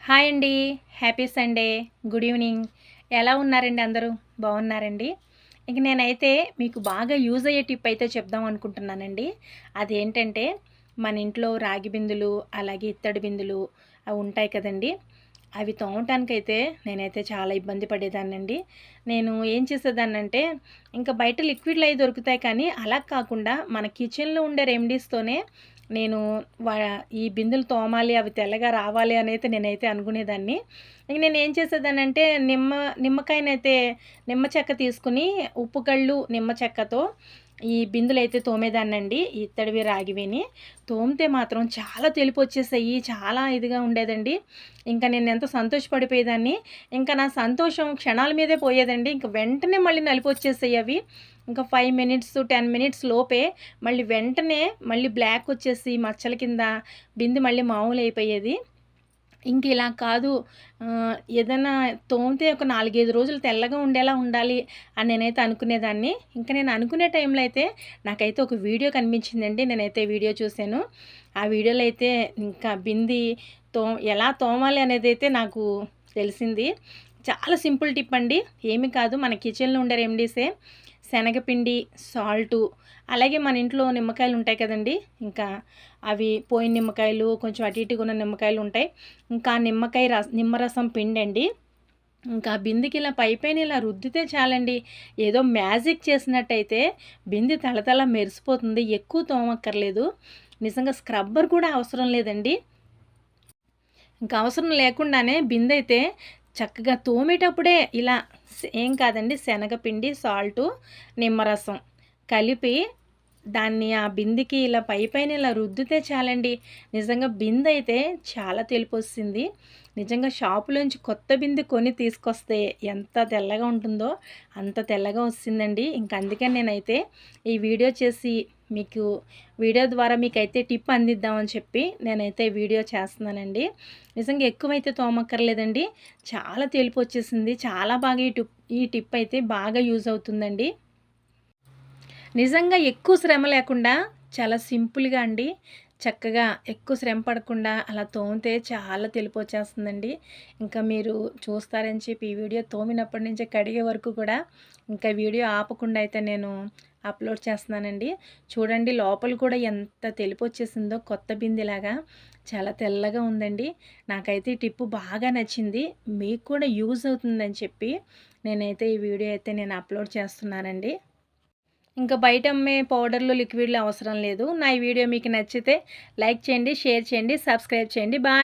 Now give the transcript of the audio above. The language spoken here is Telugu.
హాయ్ అండి. Happy Sunday. Good evening. ఎలా ఉన్నారండి అందరూ? బాగున్నారండి? ఇంక నేనైతే మీకు బాగా యూజ్ అయ్యే టిప్ అయితే చెప్దాం అనుకుంటున్నానండి. అదేంటంటే మన ఇంట్లో రాగి బిందులు, అలాగే ఇత్తడి బిందులు అవి ఉంటాయి కదండీ! అవి తోమటానికైతే నేనైతే చాలా ఇబ్బంది పడేదాన్నండి. నేను ఏం చేసేదాన్నంటే ఇంకా బయట లిక్విడ్‌లు అయి దొరుకుతాయి కానీ అలా కాకుండా మన కిచెన్‌లో ఉండే రెమెడీస్‌తోనే నేను వా ఈ బిందెలు తోమాలి, అవి తెల్లగా రావాలి అనైతే నేనైతే అనుకునేదాన్ని. ఇంక నేనేం చేసేదాన్నంటే నిమ్మకాయనైతే నిమ్మ చెక్క తీసుకొని ఉప్పు కళ్ళు, నిమ్మ చెక్కతో ఈ బిందులైతే తోమేదాన్నండి. ఇత్తడివి, రాగివిని. తోమితే మాత్రం చాలా తెలుపొచ్చేసాయి. చాలా ఇదిగా ఉండేదండి. ఇంకా నేనెంతో సంతోషపడిపోయేదాన్ని. ఇంకా నా సంతోషం క్షణాల మీదే పోయేదండి. ఇంక వెంటనే మళ్ళీ నలిపొచ్చేసాయి అవి. ఇంకా 5 మినిట్స్, 10 మినిట్స్ లోపే మళ్ళీ వెంటనే మళ్ళీ బ్లాక్ వచ్చేసి మచ్చల కింద బిందె మళ్ళీ మామూలయిపోయేది. ఇంక ఇలా కాదు, ఏదన్నా తోమితే ఒక 4, 5 రోజులు తెల్లగా ఉండేలా ఉండాలి అని నేనైతే అనుకునేదాన్ని. ఇంక నేను అనుకునే టైంలో అయితే నాకైతే ఒక వీడియో కనిపించిందండి. నేనైతే వీడియో చూశాను. ఆ వీడియోలో అయితే ఇంకా బింది తో ఎలా తోమాలి అనేదైతే నాకు తెలిసింది. చాలా సింపుల్ టిప్ అండి. ఏమి కాదు, మన కిచెన్‌లో ఉండే రెమెడీసే. శనగపిండి, సాల్టు, అలాగే మన ఇంట్లో నిమ్మకాయలు ఉంటాయి కదండీ! ఇంకా అవి పోయిన నిమ్మకాయలు, కొంచెం అటు ఇటుగా ఉన్న నిమ్మకాయలు ఉంటాయి. ఇంకా నిమ్మరసం పిండండి. ఇంకా బిందెకి ఇలా పైపైన ఇలా రుద్దితే చాలండి. ఏదో మ్యాజిక్ చేసినట్టయితే బిందె తళతళ మెరిసిపోతుంది. ఎక్కువ తోమక్కర్లేదు. నిజంగా స్క్రబ్బర్ కూడా అవసరం లేదండి. ఇంకా అవసరం లేకుండానే బిందైతే చక్కగా తోమేటప్పుడే ఇలా ఏం కాదండి, శనగపిండి, సాల్టు, నిమ్మరసం కలిపి దాన్ని ఆ బిందెకి ఇలా పైపైన ఇలా రుద్దితే చాలండి. నిజంగా బిందైతే చాలా తెలుపొస్తుంది. నిజంగా షాపులోంచి కొత్త బిందె కొని తీసుకొస్తే ఎంత తెల్లగా ఉంటుందో అంత తెల్లగా వస్తుందండి. ఇంక అందుకని నేనైతే ఈ వీడియో చేసి మీకు వీడియో ద్వారా మీకైతే టిప్ అందిద్దామని చెప్పి నేనైతే వీడియో చేస్తున్నానండి. నిజంగా ఎక్కువైతే తోమక్కర్లేదండి. చాలా తెలుపు వచ్చేసింది. చాలా బాగా ఈ టిప్ అయితే బాగా యూజ్ అవుతుందండి. నిజంగా ఎక్కువ శ్రమ లేకుండా చాలా సింపుల్‌గా అండి. చక్కగా ఎక్కువ శ్రమ పడకుండా అలా తోమితే చాలా తెలుపొచ్చేస్తుందండి. ఇంకా మీరు చూస్తారని చెప్పి ఈ వీడియో తోమినప్పటి నుంచే కడిగే వరకు కూడా ఇంకా వీడియో ఆపకుండా అయితే నేను అప్లోడ్ చేస్తున్నానండి. చూడండి లోపల కూడా ఎంత తెలుపొచ్చేసిందో కొత్త బిందెలాగా. చాలా తెల్లగా ఉందండి. నాకైతే ఈ టిప్పు బాగా నచ్చింది. మీకు కూడా యూజ్ అవుతుందని చెప్పి నేనైతే ఈ వీడియో అయితే నేను అప్లోడ్ చేస్తున్నానండి. ఇంకా బయట అమ్మే పౌడర్లు, లిక్విడ్లు అవసరం లేదు. నా ఈ వీడియో మీకు నచ్చితే లైక్ చేయండి, షేర్ చేయండి, సబ్స్క్రైబ్ చేయండి. బాయ్.